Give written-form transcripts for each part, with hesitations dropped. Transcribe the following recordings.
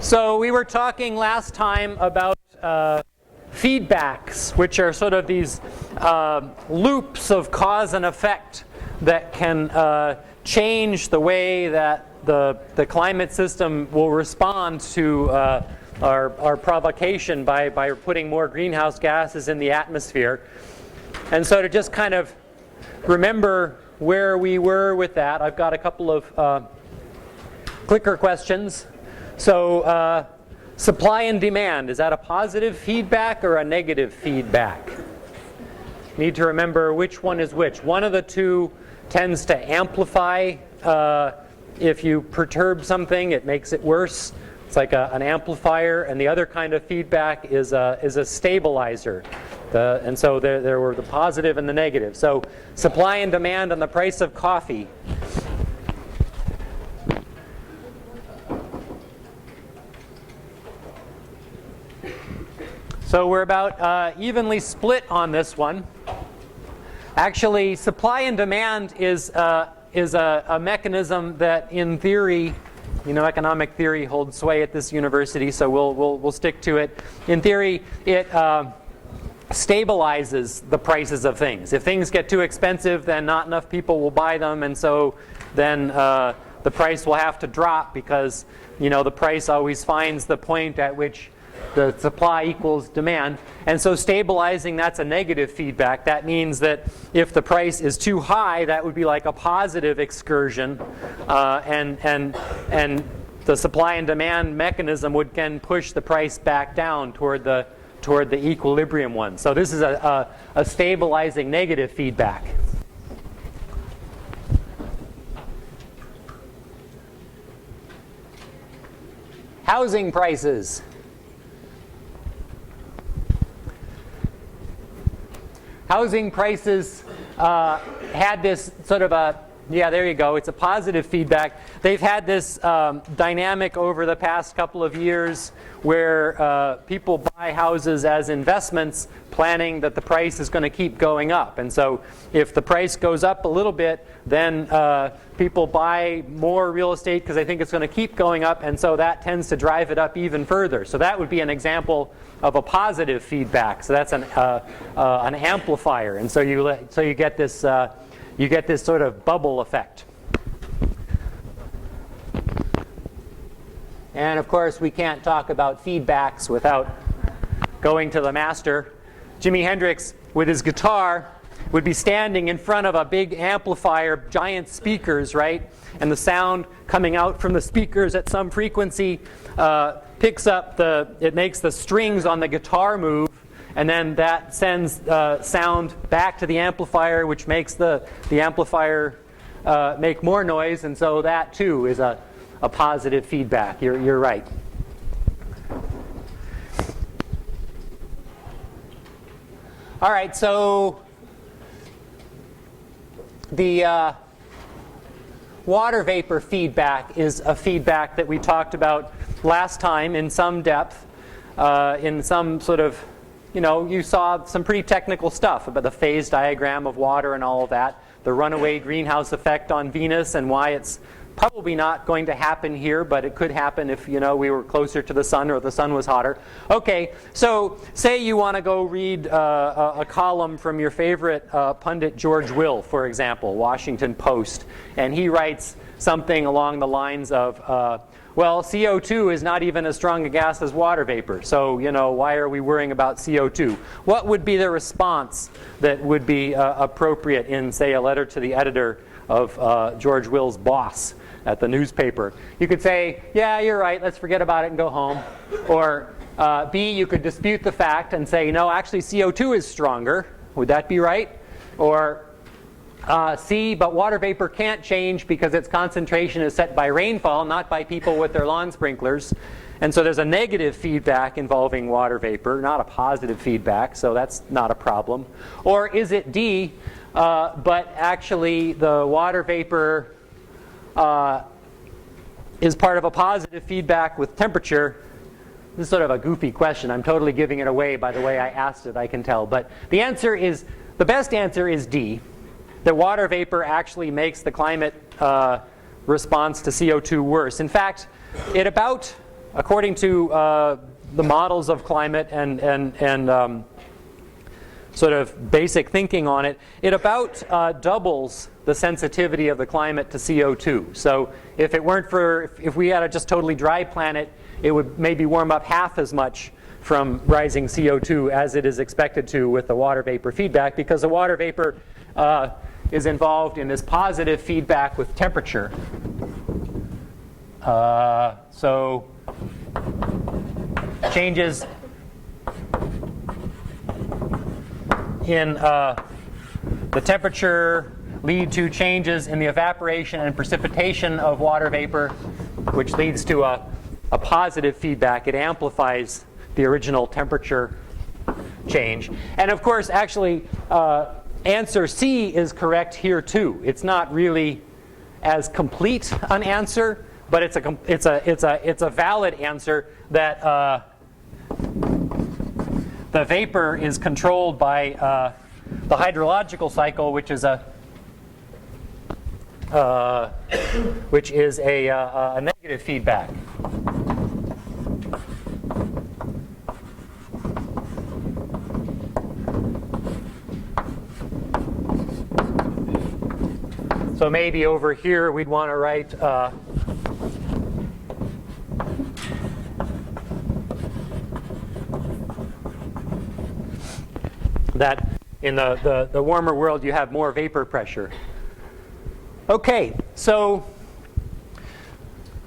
So we were talking last time about feedbacks, which are sort of these loops of cause and effect that can change the way that the climate system will respond to our provocation by putting more greenhouse gases in the atmosphere. And so to just kind of remember where we were with that, I've got a couple of clicker questions. So supply and demand, is that a positive feedback or a negative feedback? Need to remember which one is which. One of the two tends to amplify. If you perturb something, it makes it worse. It's like an amplifier. And the other kind of feedback is a stabilizer. And so there were the positive and the negative. So supply and demand on the price of coffee. So we're about evenly split on this one. Actually, supply and demand is a mechanism that, in theory, economic theory holds sway at this university, so we'll stick to it. In theory, it stabilizes the prices of things. If things get too expensive, then not enough people will buy them, and so then the price will have to drop because the price always finds the point at which the supply equals demand. And so stabilizing, that's a negative feedback. That means that if the price is too high, that would be like a positive excursion. And the supply and demand mechanism would then push the price back down toward the equilibrium one. So this is a stabilizing negative feedback. Housing prices. Housing prices had this sort of there you go, it's a positive feedback. They've had this dynamic over the past couple of years where people buy houses as investments, planning that the price is going to keep going up. And so if the price goes up a little bit, then people buy more real estate because they think it's going to keep going up, and so that tends to drive it up even further. So that would be an example of a positive feedback. So that's an amplifier, and so you get this sort of bubble effect. And of course, we can't talk about feedbacks without going to the master. Jimi Hendrix, with his guitar, would be standing in front of a big amplifier, giant speakers, right? And the sound coming out from the speakers at some frequency picks up it makes the strings on the guitar move, and then that sends sound back to the amplifier, which makes the amplifier make more noise, and so that too is a positive feedback. You're right. All right, so the water vapor feedback is a feedback that we talked about last time in some depth, in some sort of, you saw some pretty technical stuff about the phase diagram of water and all of that, the runaway greenhouse effect on Venus and why it's probably not going to happen here, but it could happen if we were closer to the sun or the sun was hotter. Okay, so say you want to go read a column from your favorite pundit George Will, for example, Washington Post, and he writes something along the lines of, well, CO2 is not even as strong a gas as water vapor, so why are we worrying about CO2? What would be the response that would be appropriate in, say, a letter to the editor of George Will's boss at the newspaper? You could say, yeah, you're right, let's forget about it and go home. Or B, you could dispute the fact and say, no, actually CO2 is stronger. Would that be right? Or C, but water vapor can't change because its concentration is set by rainfall, not by people with their lawn sprinklers. And so there's a negative feedback involving water vapor, not a positive feedback, so that's not a problem. Or is it D, but actually the water vapor is part of a positive feedback with temperature? This is sort of a goofy question. I'm totally giving it away by the way I asked it, I can tell. But the best answer is D. that water vapor actually makes the climate response to CO2 worse. In fact, at about according to the models of climate and sort of basic thinking on it, it about doubles the sensitivity of the climate to CO2. So if it weren't for, if we had a just totally dry planet, it would maybe warm up half as much from rising CO2 as it is expected to with the water vapor feedback, because the water vapor is involved in this positive feedback with temperature. So changes in the temperature lead to changes in the evaporation and precipitation of water vapor, which leads to a positive feedback. It amplifies the original temperature change. And of course, actually, answer C is correct here too. It's not really as complete an answer, but it's a valid answer that the vapor is controlled by the hydrological cycle, which is a negative feedback. So maybe over here we'd want to write that in the warmer world you have more vapor pressure. Okay, so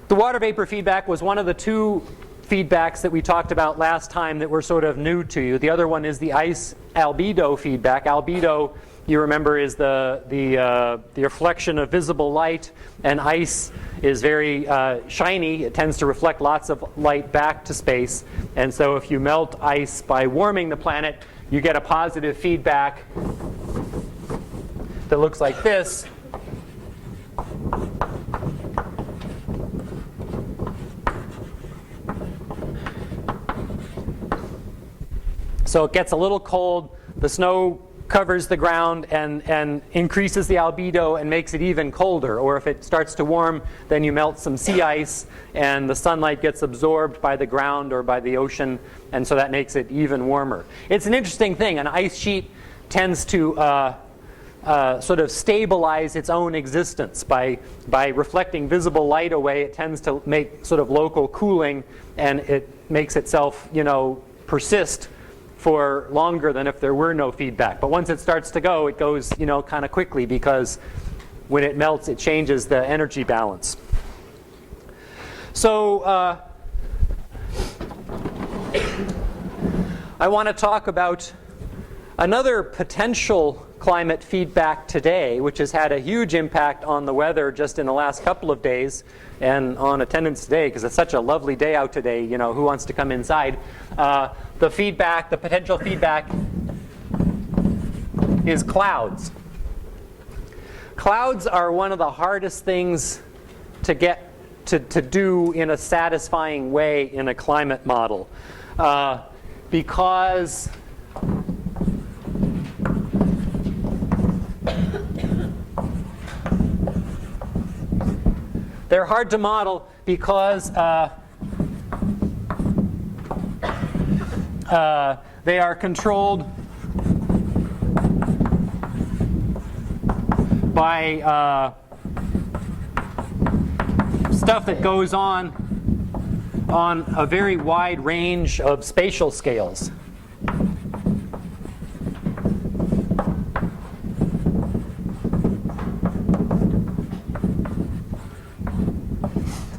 the water vapor feedback was one of the two feedbacks that we talked about last time that were sort of new to you. The other one is the ice albedo feedback. Albedo, you remember, is the reflection of visible light, and ice is very shiny. It tends to reflect lots of light back to space. And so if you melt ice by warming the planet, you get a positive feedback that looks like this. So it gets a little cold, the snow covers the ground and increases the albedo and makes it even colder. Or if it starts to warm, then you melt some sea ice and the sunlight gets absorbed by the ground or by the ocean, and so that makes it even warmer. It's an interesting thing. An ice sheet tends to sort of stabilize its own existence by reflecting visible light away. It tends to make sort of local cooling, and it makes itself, persist for longer than if there were no feedback. But once it starts to go, it goes, kind of quickly, because when it melts, it changes the energy balance. So I want to talk about another potential climate feedback today, which has had a huge impact on the weather just in the last couple of days and on attendance today, because it's such a lovely day out today. Who wants to come inside? The potential feedback is clouds. Clouds are one of the hardest things to get to do in a satisfying way in a climate model, because they're hard to model because they are controlled by stuff that goes on a very wide range of spatial scales.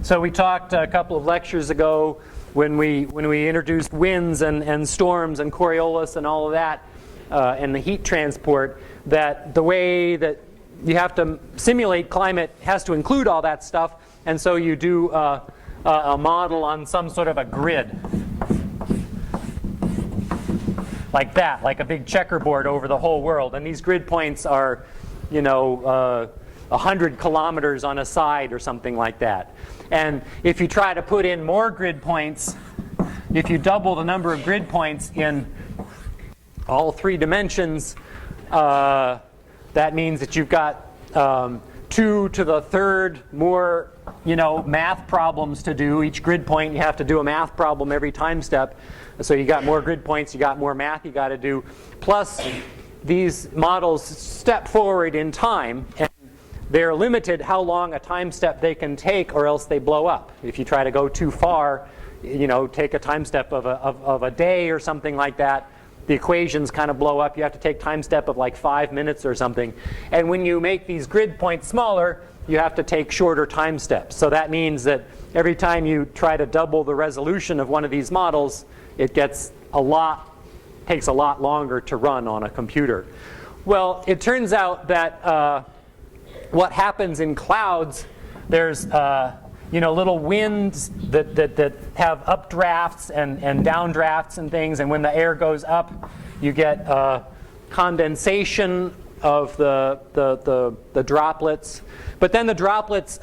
So we talked a couple of lectures ago when we introduced winds and storms and Coriolis and all of that, and the heat transport, that the way that you have to simulate climate has to include all that stuff, and so you do a model on some sort of a grid, like that, like a big checkerboard over the whole world. And these grid points are, 100 kilometers on a side or something like that. And if you try to put in more grid points, if you double the number of grid points in all three dimensions, that means that you've got 2 to the 3rd more, math problems to do. Each grid point, you have to do a math problem every time step. So you got more grid points, you got more math you got to do. Plus, these models step forward in time, and they're limited how long a time step they can take, or else they blow up. If you try to go too far, take a time step of a day or something like that, the equations kind of blow up. You have to take time step of like 5 minutes or something. And when you make these grid points smaller, you have to take shorter time steps. So that means that every time you try to double the resolution of one of these models, it takes a lot longer to run on a computer. Well, it turns out that what happens in clouds, there's little winds that have updrafts and downdrafts and things, and when the air goes up, you get condensation of the droplets. But then the droplets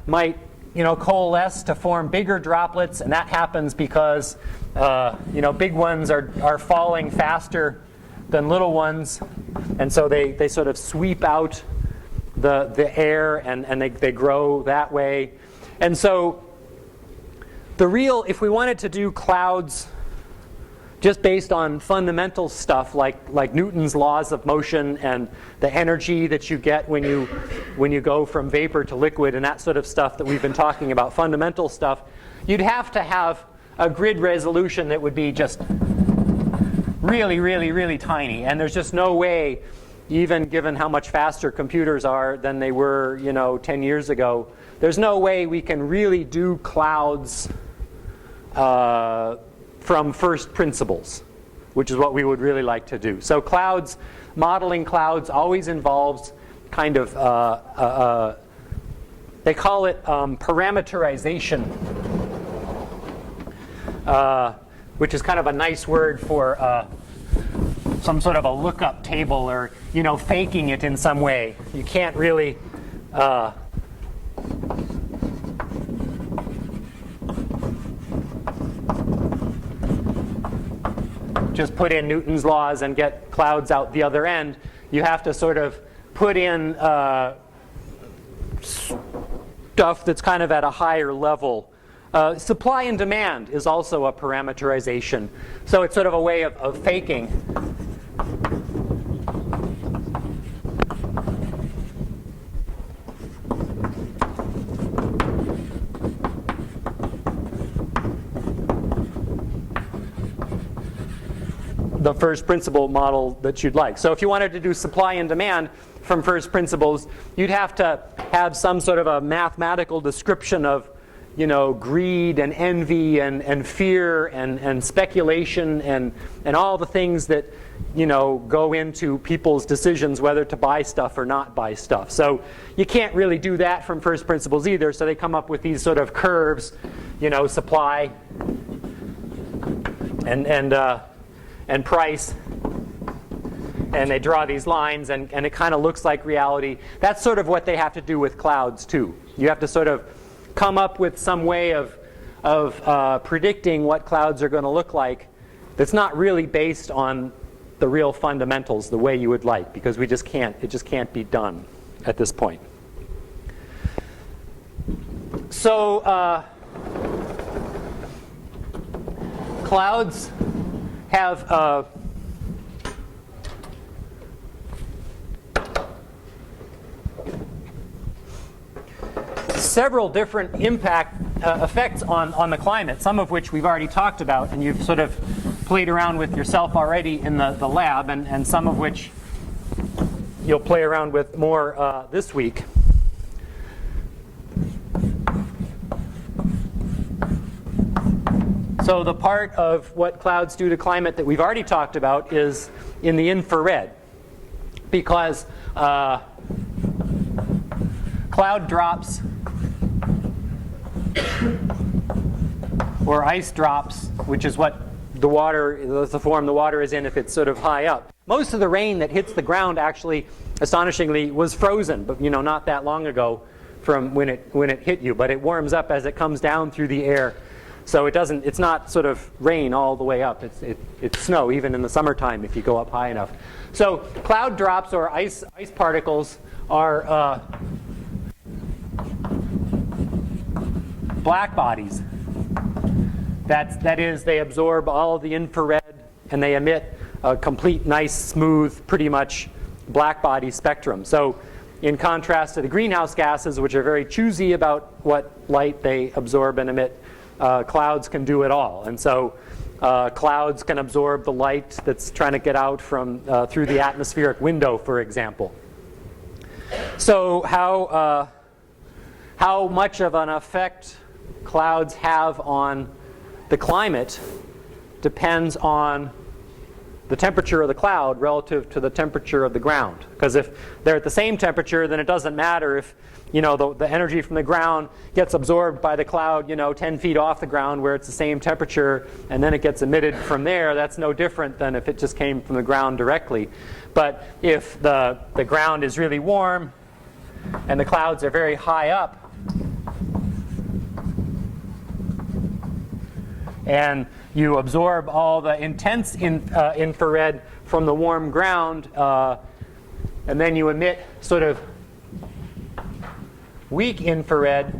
might coalesce to form bigger droplets, and that happens because big ones are falling faster than little ones, and so they sort of sweep out the air, and they grow that way. And so if we wanted to do clouds just based on fundamental stuff like Newton's laws of motion and the energy that you get when you go from vapor to liquid and that sort of stuff that we've been talking about, fundamental stuff, you'd have to have a grid resolution that would be just really, really, really tiny. And there's just no way, even given how much faster computers are than they were 10 years ago, there's no way we can really do clouds from first principles, which is what we would really like to do. So modeling clouds always involves kind of, they call it parameterization, which is kind of a nice word for some sort of a lookup table, or faking it in some way. You can't really just put in Newton's laws and get clouds out the other end. You have to sort of put in stuff that's kind of at a higher level. Supply and demand is also a parameterization. So it's sort of a way of faking. The first principle model that you'd like. So if you wanted to do supply and demand from first principles, you'd have to have some sort of a mathematical description of greed and envy and fear and speculation and all the things that go into people's decisions whether to buy stuff or not buy stuff. So you can't really do that from first principles either. So they come up with these sort of curves, supply and price, and they draw these lines, and it kind of looks like reality. That's sort of what they have to do with clouds too. You have to sort of come up with some way of predicting what clouds are going to look like that's not really based on the real fundamentals the way you would like, because it just can't be done at this point. So clouds have several different effects on the climate, some of which we've already talked about and you've sort of played around with yourself already in the lab, and some of which you'll play around with more this week. So the part of what clouds do to climate that we've already talked about is in the infrared, because cloud drops or ice drops, which is what the form the water is in if it's sort of high up. Most of the rain that hits the ground actually, astonishingly, was frozen, but not that long ago from when it hit you. But it warms up as it comes down through the air. So it's not sort of rain all the way up. It's snow even in the summertime if you go up high enough. So cloud drops or ice particles are black bodies. That is, they absorb all of the infrared and they emit a complete, nice, smooth, pretty much black body spectrum. So in contrast to the greenhouse gases, which are very choosy about what light they absorb and emit, clouds can do it all. And so clouds can absorb the light that's trying to get out from through the atmospheric window, for example. So how much of an effect clouds have on the climate depends on the temperature of the cloud relative to the temperature of the ground. Because if they're at the same temperature, then it doesn't matter if the energy from the ground gets absorbed by the cloud 10 feet off the ground where it's the same temperature, and then it gets emitted from there. That's no different than if it just came from the ground directly. But if the ground is really warm and the clouds are very high up, and you absorb all the intense infrared from the warm ground, and then you emit sort of weak infrared,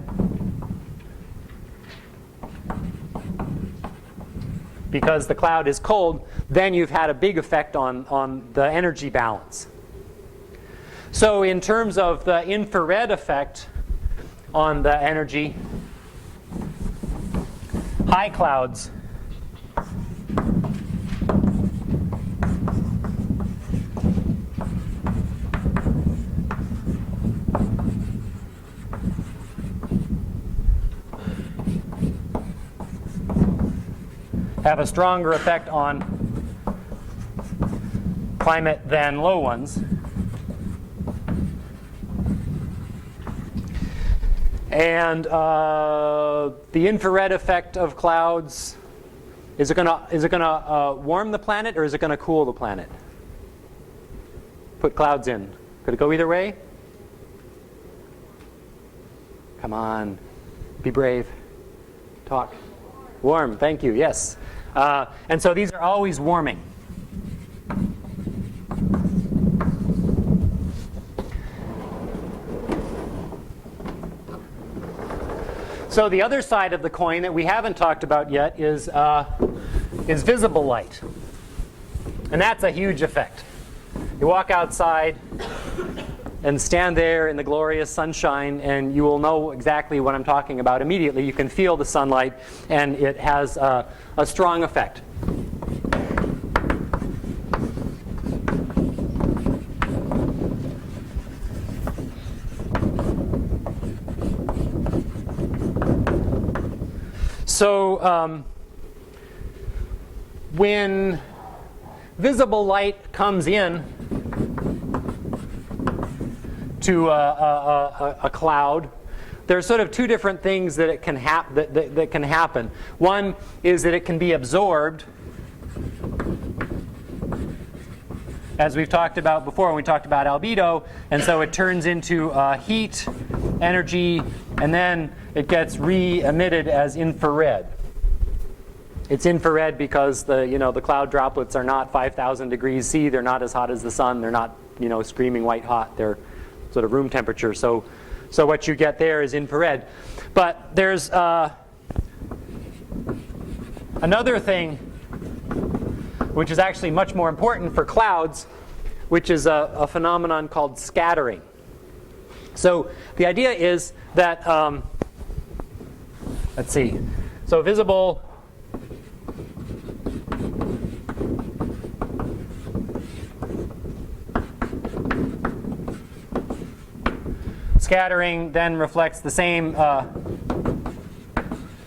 because the cloud is cold, then you've had a big effect on the energy balance. So in terms of the infrared effect on the energy, high clouds have a stronger effect on climate than low ones. And the infrared effect of clouds, is it going to warm the planet, or is it going to cool the planet? Put clouds in. Could it go either way? Come on, be brave. Talk. Warm, thank you, yes. And so these are always warming. So the other side of the coin that we haven't talked about yet is visible light. And that's a huge effect. You walk outside and stand there in the glorious sunshine, and you will know exactly what I'm talking about immediately. You can feel the sunlight, and it has a strong effect. So when visible light comes in to a cloud, there's sort of two different things that it can that can happen. One is that it can be absorbed, as we've talked about before when we talked about albedo, and so it turns into heat, energy, and then it gets re-emitted as infrared. It's infrared because the cloud droplets are not 5,000 degrees C. They're not as hot as the sun. They're not screaming white hot. They're sort of room temperature. So what you get there is infrared. But there's another thing which is actually much more important for clouds, which is a phenomenon called scattering. So the idea is that, let's see, so visible scattering then reflects the same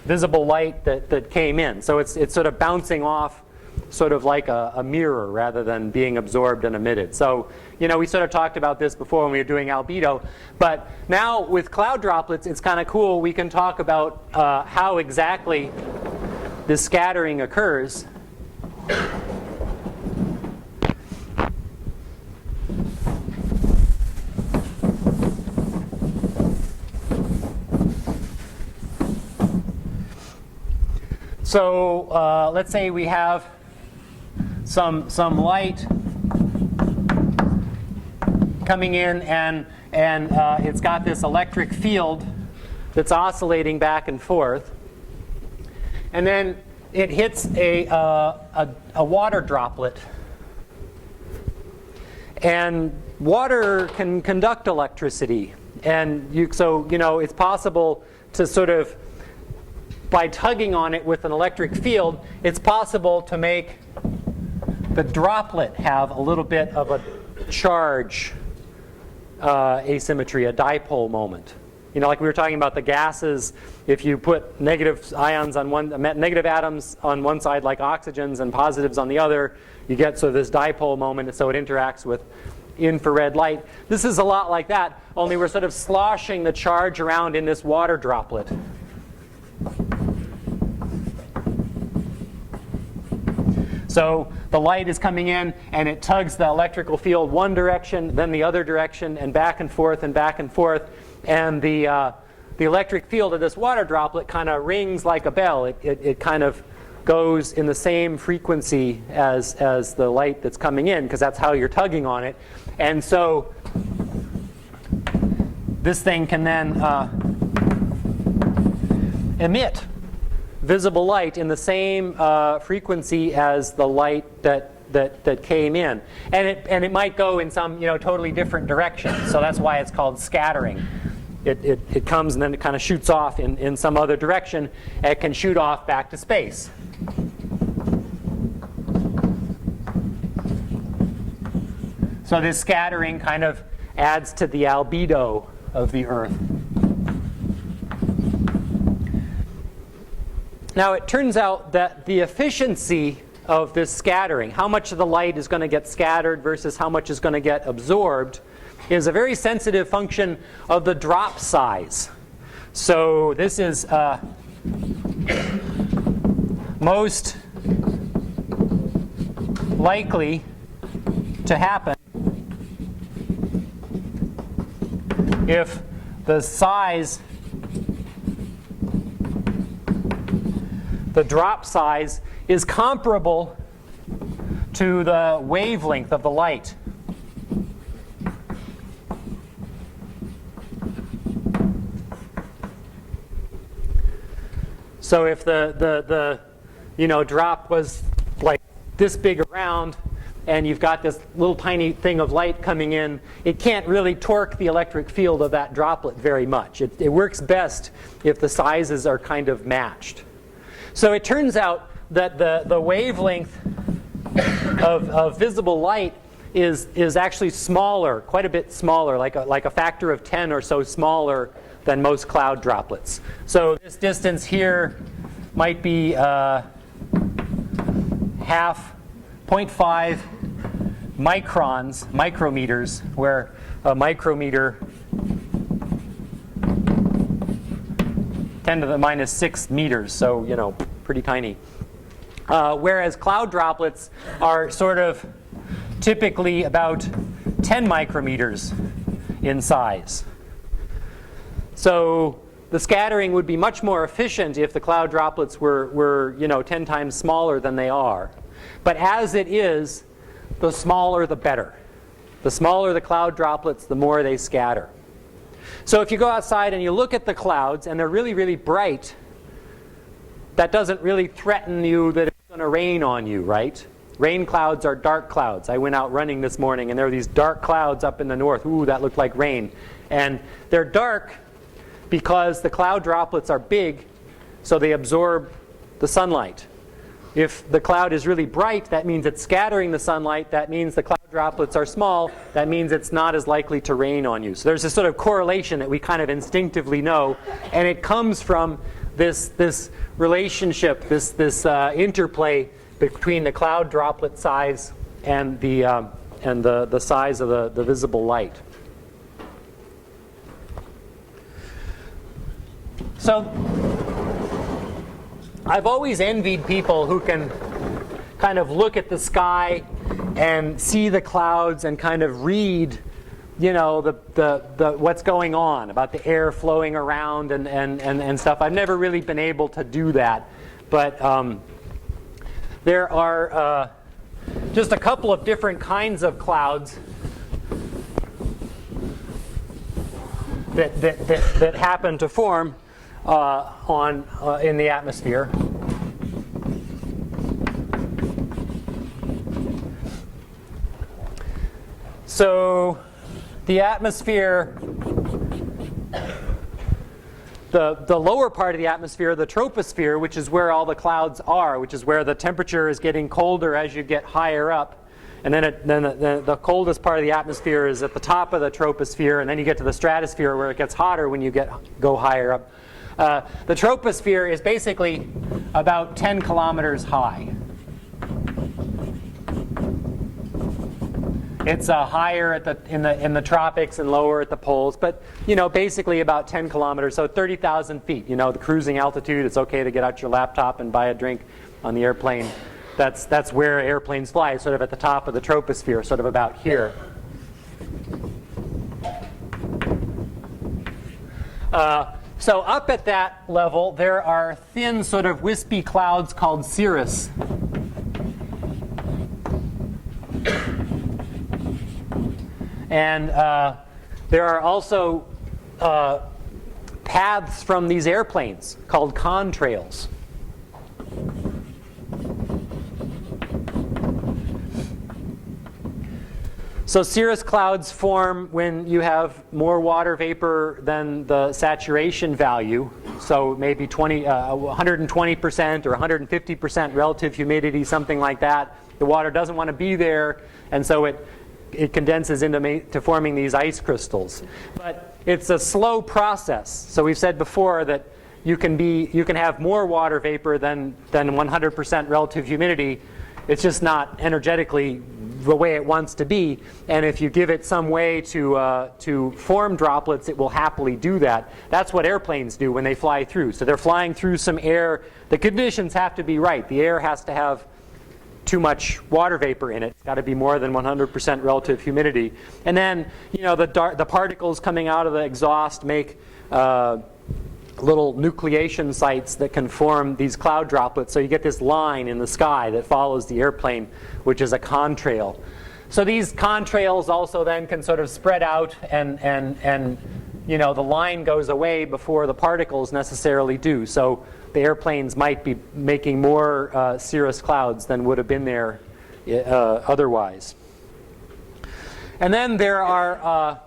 visible light that came in. So it's sort of bouncing off sort of like a mirror rather than being absorbed and emitted. So we sort of talked about this before when we were doing albedo. But now with cloud droplets, it's kind of cool. We can talk about how exactly this scattering occurs. So let's say we have some light coming in, and it's got this electric field that's oscillating back and forth. And then it hits a water droplet. And water can conduct electricity. And so it's possible to sort of, by tugging on it with an electric field, it's possible to make the droplet have a little bit of a charge asymmetry, a dipole moment. Like we were talking about the gases, if you put negative atoms on one side like oxygens and positives on the other, you get sort of this dipole moment, so it interacts with infrared light. This is a lot like that, only we're sort of sloshing the charge around in this water droplet. So the light is coming in, and it tugs the electrical field one direction, then the other direction, and back and forth and back and forth. And the electric field of this water droplet kind of rings like a bell. It kind of goes in the same frequency as the light that's coming in, because that's how you're tugging on it. And so this thing can then emit visible light in the same frequency as the light that came in. And it might go in some totally different direction. So that's why it's called scattering. It comes and then it kind of shoots off in some other direction. It can shoot off back to space. So this scattering kind of adds to the albedo of the Earth. Now it turns out that the efficiency of this scattering, how much of the light is going to get scattered versus how much is going to get absorbed, is a very sensitive function of the drop size. So this is most likely to happen if the size, the drop size, is comparable to the wavelength of the light. So if the drop was like this big around, and you've got this little tiny thing of light coming in, it can't really torque the electric field of that droplet very much. It works best if the sizes are kind of matched. So it turns out that the wavelength of visible light is actually smaller, quite a bit smaller, like a factor of 10 or so smaller than most cloud droplets. So this distance here might be 0.5 micrometers, where a micrometer 10 to the minus 6 meters, so pretty tiny. Whereas cloud droplets are sort of typically about 10 micrometers in size. So the scattering would be much more efficient if the cloud droplets were 10 times smaller than they are. But as it is, the smaller the better. The smaller the cloud droplets, the more they scatter. So if you go outside and you look at the clouds and they're really, really bright, that doesn't really threaten you that it's going to rain on you, right? Rain clouds are dark clouds. I went out running this morning and there were these dark clouds up in the north. Ooh, that looked like rain. And they're dark because the cloud droplets are big, so they absorb the sunlight. If the cloud is really bright, that means it's scattering the sunlight. That means the cloud droplets are small. That means it's not as likely to rain on you. So there's this sort of correlation that we kind of instinctively know, and it comes from this relationship, this interplay between the cloud droplet size and the size of the visible light. So I've always envied people who can kind of look at the sky and see the clouds and kind of read, the what's going on about the air flowing around and stuff. I've never really been able to do that, but there are just a couple of different kinds of clouds that happen to form. in the atmosphere. So the atmosphere, the lower part of the atmosphere, the troposphere, which is where all the clouds are, which is where the temperature is getting colder as you get higher up. And then the coldest part of the atmosphere is at the top of the troposphere, and then you get to the stratosphere where it gets hotter when you go higher up. The troposphere is basically about 10 kilometers high. It's higher in the tropics and lower at the poles, but basically about 10 kilometers, so 30,000 feet. The cruising altitude. It's okay to get out your laptop and buy a drink on the airplane. That's where airplanes fly, sort of at the top of the troposphere, sort of about here. So up at that level, there are thin, sort of wispy clouds called cirrus. And there are also paths from these airplanes called contrails. So cirrus clouds form when you have more water vapor than the saturation value. So maybe 120% or 150% relative humidity, something like that. The water doesn't want to be there, and so it condenses into forming these ice crystals. But it's a slow process. So we've said before that you can have more water vapor than 100% relative humidity. It's just not energetically the way it wants to be. And if you give it some way to form droplets, it will happily do that. That's what airplanes do when they fly through. So they're flying through some air. The conditions have to be right. The air has to have too much water vapor in it. It's got to be more than 100% relative humidity. And then, the particles coming out of the exhaust make little nucleation sites that can form these cloud droplets. So you get this line in the sky that follows the airplane, which is a contrail. So these contrails also then can sort of spread out, and the line goes away before the particles necessarily do. So the airplanes might be making more cirrus clouds than would have been there otherwise. And then there are,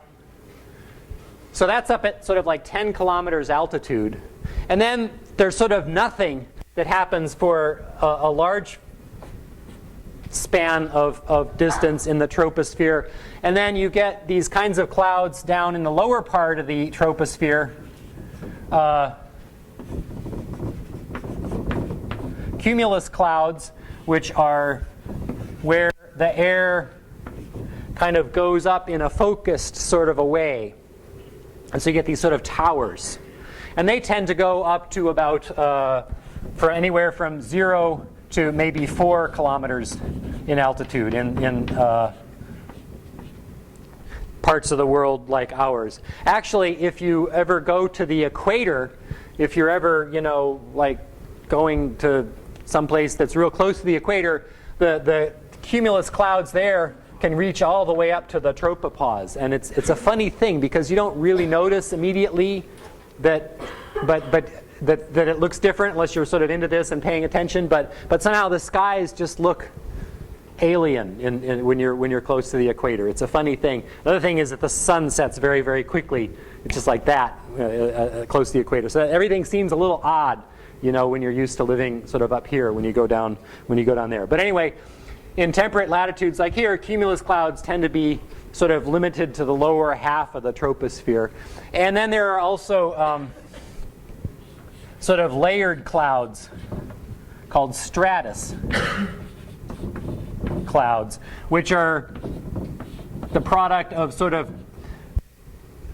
so that's up at sort of like 10 kilometers altitude. And then there's sort of nothing that happens for a large span of distance in the troposphere. And then you get these kinds of clouds down in the lower part of the troposphere. Cumulus clouds, which are where the air kind of goes up in a focused sort of a way. And so you get these sort of towers. And they tend to go up to about, for anywhere from 0 to maybe 4 kilometers in altitude in parts of the world like ours. Actually, if you ever go to the equator, if you're ever, like going to someplace that's real close to the equator, the cumulus clouds there can reach all the way up to the tropopause. And it's a funny thing because you don't really notice immediately that it looks different unless you're sort of into this and paying attention. But somehow the skies just look alien when you're close to the equator. It's a funny thing. Another thing is that the sun sets very, very quickly. It's just like that close to the equator. So everything seems a little odd, when you're used to living sort of up here when you go down there. But anyway, in temperate latitudes like here, cumulus clouds tend to be sort of limited to the lower half of the troposphere. And then there are also sort of layered clouds called stratus clouds, which are the product of sort of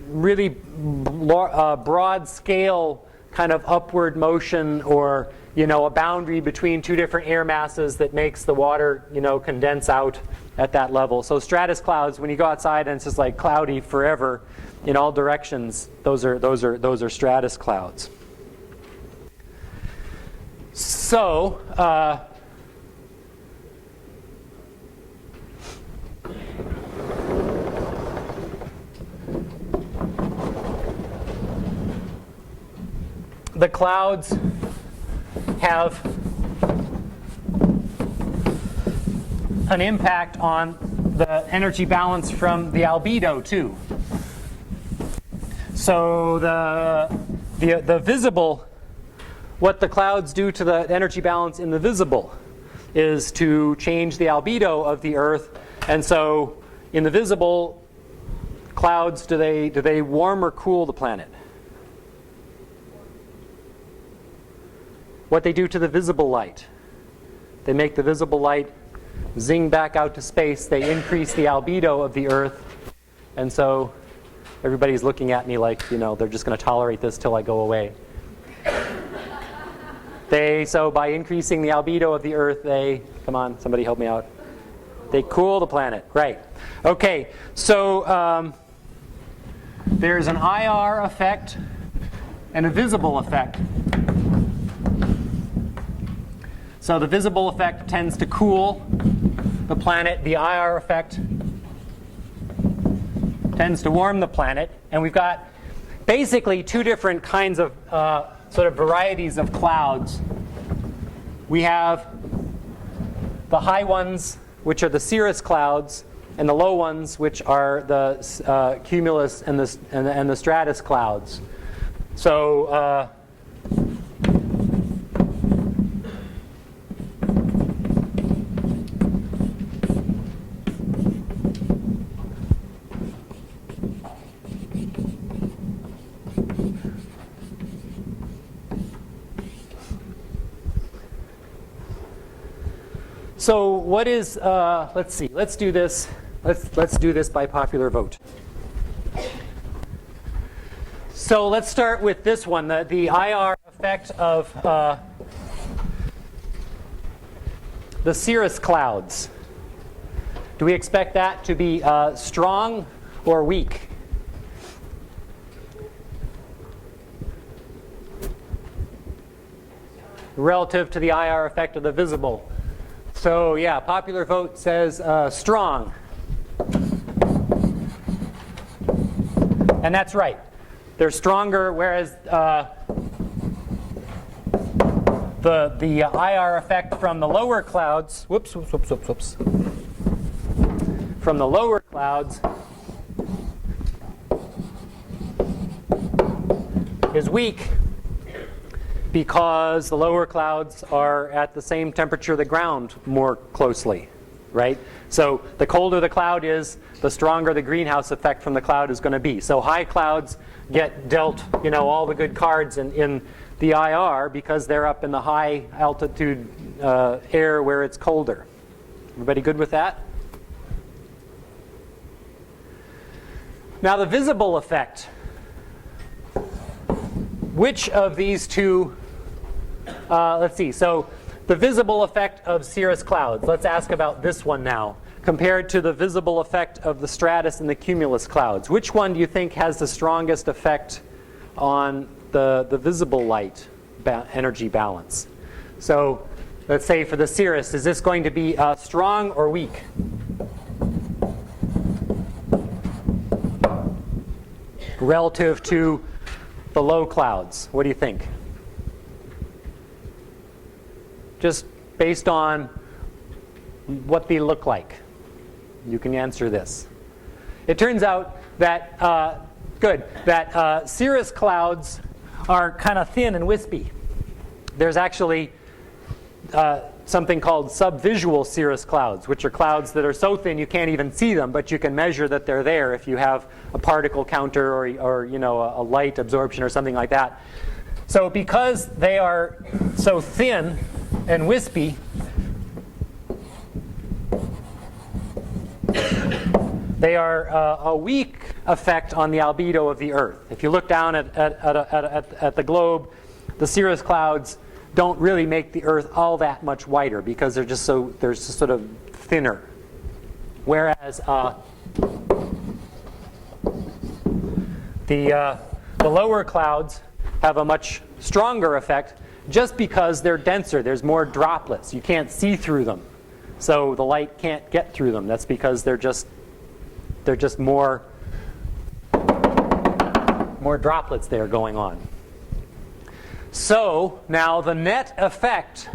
really broad scale kind of upward motion, or a boundary between two different air masses that makes the water condense out at that level. So stratus clouds, when you go outside and it's just like cloudy forever in all directions, those are stratus clouds. So the clouds have an impact on the energy balance from the albedo too. So the visible, what the clouds do to the energy balance in the visible is to change the albedo of the Earth. And so in the visible, clouds, do they warm or cool the planet? What they do to the visible light. They make the visible light zing back out to space. They increase the albedo of the Earth. And so everybody's looking at me like, they're just going to tolerate this till I go away. So by increasing the albedo of the Earth, come on, somebody help me out. They cool the planet, right. Okay, so there's an IR effect and a visible effect. So the visible effect tends to cool the planet. The IR effect tends to warm the planet. And we've got basically two different kinds of sort of varieties of clouds. We have the high ones, which are the cirrus clouds, and the low ones, which are the cumulus and the stratus clouds. So So what is, let's see, let's do this. Let's do this by popular vote. So let's start with this one, the IR effect of the cirrus clouds. Do we expect that to be strong or weak? Relative to the IR effect of the visible. So yeah, popular vote says strong. And that's right. They're stronger, whereas the IR effect from the lower clouds, from the lower clouds is weak, because the lower clouds are at the same temperature of the ground more closely, right? So the colder the cloud is, the stronger the greenhouse effect from the cloud is going to be. So high clouds get dealt, all the good cards in the IR because they're up in the high altitude air where it's colder. Everybody good with that? Now the visible effect. Which of these two? Let's see. So the visible effect of cirrus clouds. Let's ask about this one now. Compared to the visible effect of the stratus and the cumulus clouds. Which one do you think has the strongest effect on the visible light energy balance? So let's say for the cirrus, is this going to be strong or weak? Relative to the low clouds. What do you think? Just based on what they look like. You can answer this. It turns out that, cirrus clouds are kind of thin and wispy. There's actually something called subvisual cirrus clouds, which are clouds that are so thin you can't even see them, but you can measure that they're there if you have a particle counter or a light absorption or something like that. So because they are so thin and wispy, they are a weak effect on the albedo of the Earth. If you look down at the globe, the cirrus clouds don't really make the Earth all that much whiter because they're just sort of thinner. Whereas the lower clouds have a much stronger effect just because they're denser. There's more droplets. You can't see through them. So the light can't get through them. That's because they're just more droplets there going on. So now the net effect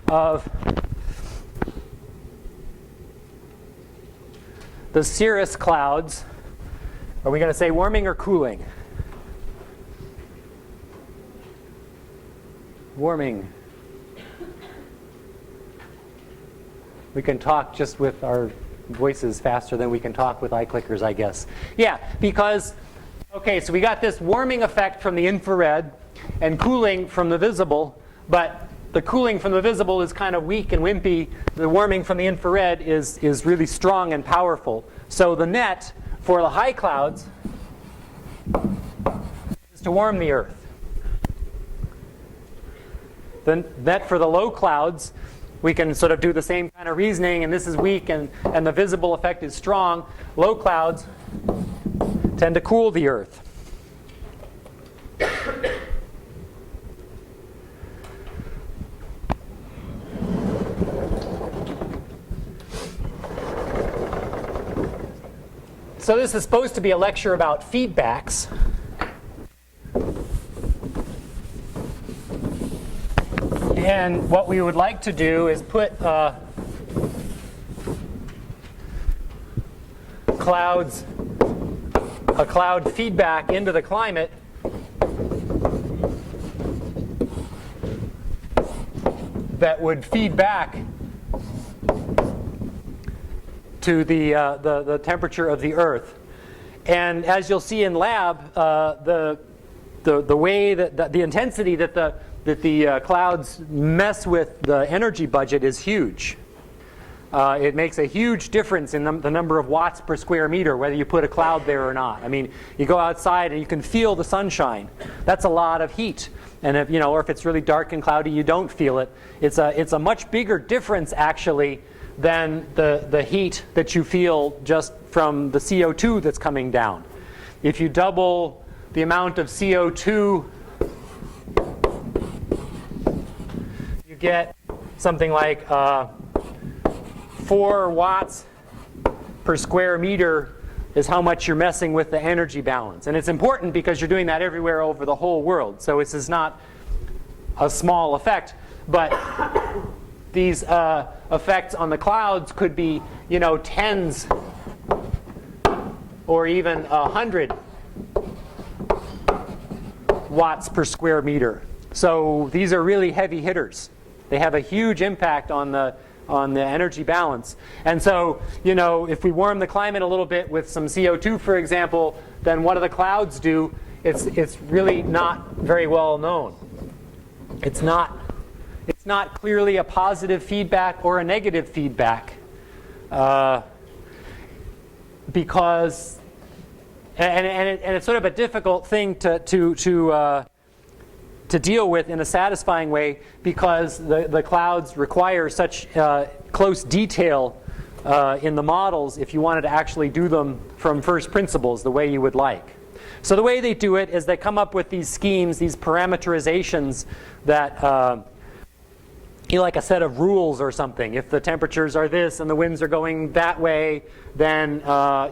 of the cirrus clouds, are we going to say warming or cooling? Warming. We can talk just with our voices faster than we can talk with eye clickers, I guess. Yeah, because, okay, so we got this warming effect from the infrared and cooling from the visible, but the cooling from the visible is kind of weak and wimpy. The warming from the infrared is really strong and powerful. So the net for the high clouds is to warm the Earth. The net for the low clouds, we can sort of do the same kind of reasoning, and this is weak and the visible effect is strong. Low clouds tend to cool the Earth. So this is supposed to be a lecture about feedbacks. And what we would like to do is put a cloud feedback into the climate that would feed back to the temperature of the Earth. And as you'll see in lab, the way that the intensity that the clouds mess with the energy budget is huge. It makes a huge difference in the number of watts per square meter, whether you put a cloud there or not. I mean, you go outside and you can feel the sunshine. That's a lot of heat. And if, or if it's really dark and cloudy, you don't feel it. It's a much bigger difference, actually, than the heat that you feel just from the CO2 that's coming down. If you double the amount of CO2, you get something like 4 watts per square meter is how much you're messing with the energy balance. And it's important because you're doing that everywhere over the whole world. So this is not a small effect, but these effects on the clouds could be, tens or even 100 watts per square meter. So these are really heavy hitters. They have a huge impact on the energy balance. And so, if we warm the climate a little bit with some CO2, for example, then what do the clouds do? It's really not very well known. It's not clearly a positive feedback or a negative feedback, because it's sort of a difficult thing to deal with in a satisfying way, because the clouds require such close detail in the models if you wanted to actually do them from first principles the way you would like. So the way they do it is they come up with these schemes, these parameterizations that like a set of rules or something. If the temperatures are this and the winds are going that way, then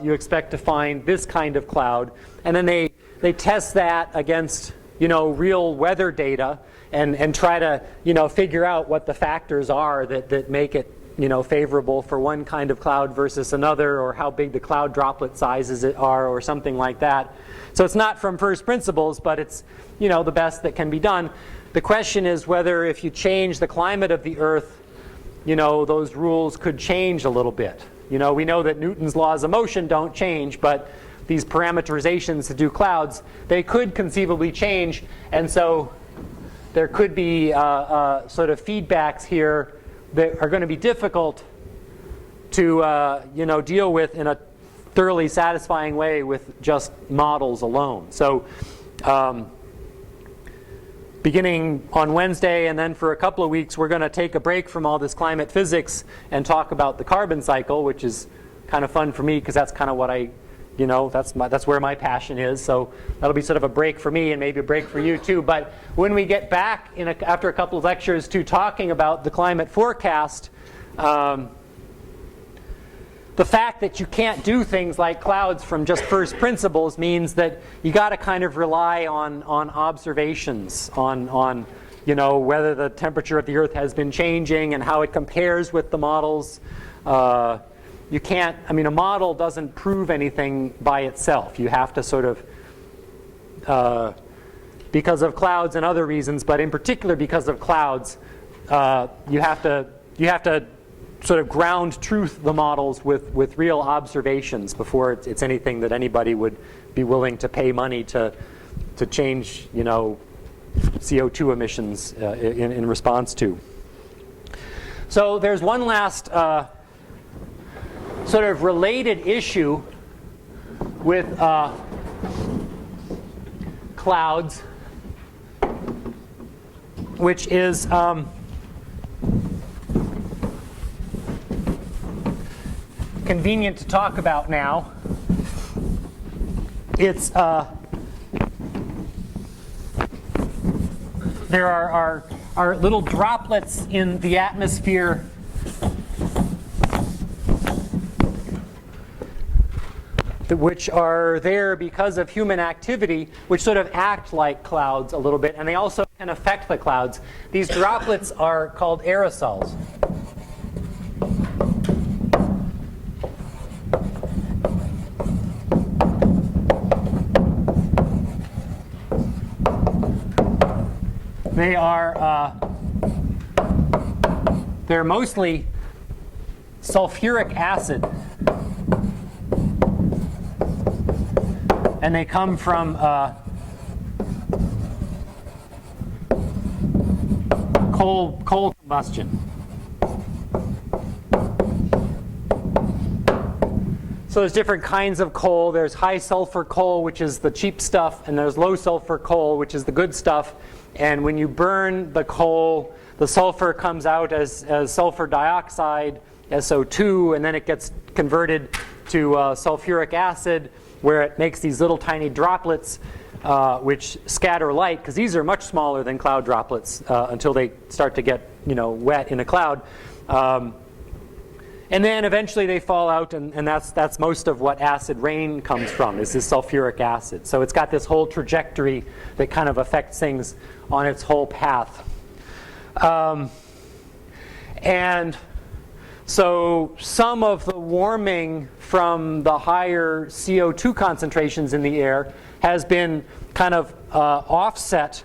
you expect to find this kind of cloud. And then they test that against real weather data and try to figure out what the factors are that make it favorable for one kind of cloud versus another, or how big the cloud droplet sizes are, or something like that. So it's not from first principles, but it's the best that can be done. The question is whether if you change the climate of the Earth, those rules could change a little bit. We know that Newton's laws of motion don't change, but these parameterizations to do clouds, they could conceivably change. And so there could be sort of feedbacks here that are going to be difficult to deal with in a thoroughly satisfying way with just models alone. So beginning on Wednesday and then for a couple of weeks, we're going to take a break from all this climate physics and talk about the carbon cycle, which is kind of fun for me because that's kind of what I you know, that's where my passion is. So that'll be sort of a break for me and maybe a break for you too. But when we get back after a couple of lectures to talking about the climate forecast, the fact that you can't do things like clouds from just first principles means that you got to kind of rely on observations, on you know, whether the temperature of the Earth has been changing and how it compares with the models. You can't, I mean, a model doesn't prove anything by itself. You have to sort of, because of clouds and other reasons, but in particular because of clouds, you have to sort of ground truth the models with real observations before it's anything that anybody would be willing to pay money to change, you know, CO2 emissions in response to. So there's one last sort of related issue with clouds, which is convenient to talk about now. It's there are little droplets in the atmosphere which are there because of human activity, which sort of act like clouds a little bit, and they also can affect the clouds. These droplets are called aerosols. They're mostly sulfuric acid, and they come from coal combustion. So there's different kinds of coal. There's high sulfur coal, which is the cheap stuff, and there's low sulfur coal, which is the good stuff. And when you burn the coal, the sulfur comes out as sulfur dioxide, SO2, and then it gets converted to sulfuric acid, where it makes these little tiny droplets which scatter light, because these are much smaller than cloud droplets until they start to get, you know, wet in a cloud. And then eventually they fall out, and that's most of what acid rain comes from, is this sulfuric acid. So it's got this whole trajectory that kind of affects things on its whole path. And so some of the warming from the higher CO2 concentrations in the air has been kind of offset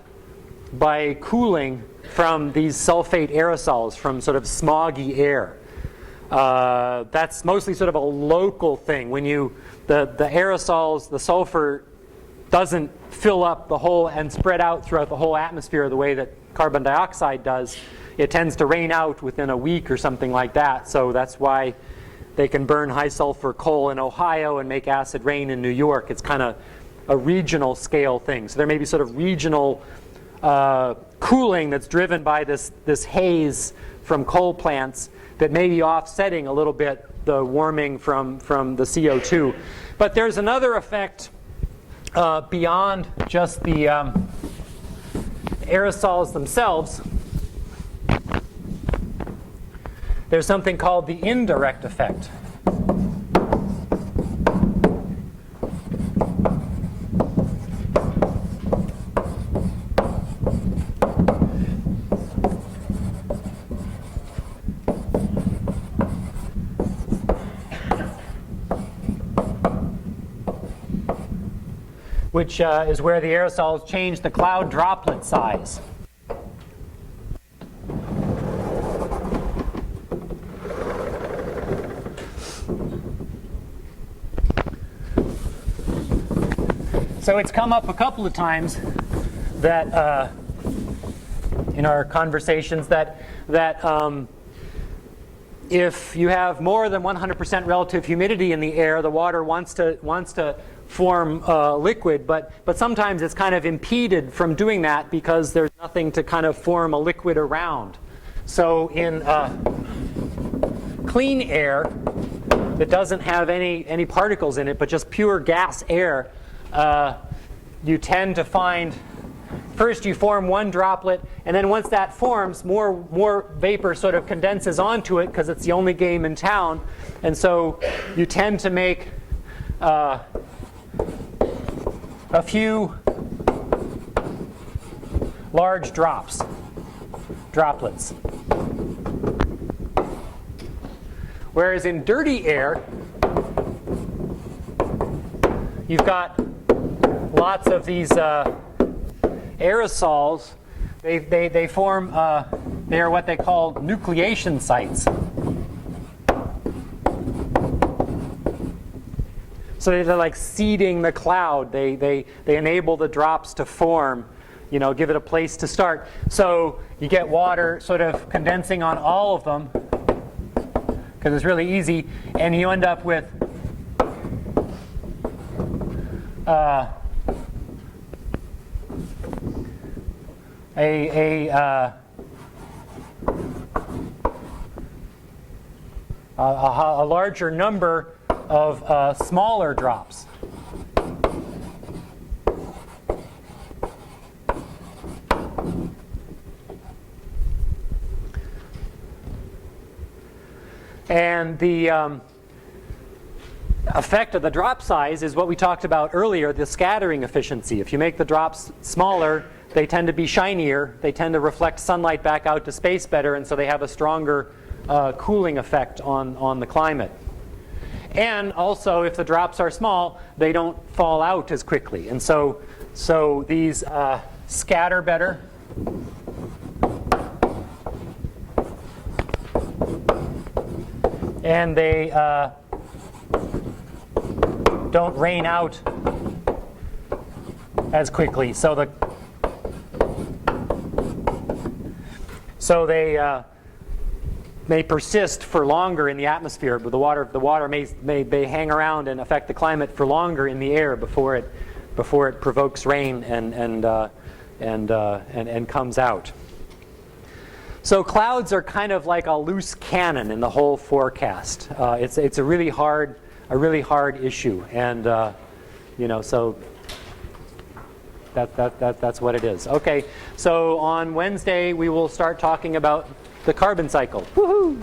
by cooling from these sulfate aerosols from sort of smoggy air. That's mostly sort of a local thing. When the aerosols, the sulfur doesn't fill up the whole and spread out throughout the whole atmosphere the way that carbon dioxide does. It tends to rain out within a week or something like that. So that's why they can burn high sulfur coal in Ohio and make acid rain in New York. It's kind of a regional scale thing. So there may be sort of regional cooling that's driven by this haze from coal plants that may be offsetting a little bit the warming from the CO2. But there's another effect beyond just the aerosols themselves. There's something called the indirect effect. Which is where the aerosols change the cloud droplet size. So it's come up a couple of times that in our conversations that if you have more than 100% relative humidity in the air, the water wants to form liquid, but sometimes it's kind of impeded from doing that because there's nothing to kind of form a liquid around. So in clean air, that doesn't have any particles in it, but just pure gas air, you tend to find, first you form one droplet, and then once that forms, more vapor sort of condenses onto it because it's the only game in town. And so you tend to make a few large droplets. Whereas in dirty air, you've got lots of these aerosols. They form, they are what they call nucleation sites. So they're like seeding the cloud. They enable the drops to form, give it a place to start. So you get water sort of condensing on all of them because it's really easy, and you end up with a larger number of smaller drops. And the effect of the drop size is what we talked about earlier, the scattering efficiency. If you make the drops smaller, they tend to be shinier. They tend to reflect sunlight back out to space better, and so they have a stronger cooling effect on the climate. And also, if the drops are small, they don't fall out as quickly. And so these scatter better. And they don't rain out as quickly. So they may persist for longer in the atmosphere, but the water may hang around and affect the climate for longer in the air before it provokes rain and comes out. So clouds are kind of like a loose cannon in the whole forecast. It's a really hard issue, and so that's what it is. Okay, so on Wednesday we will start talking about the carbon cycle. Woohoo!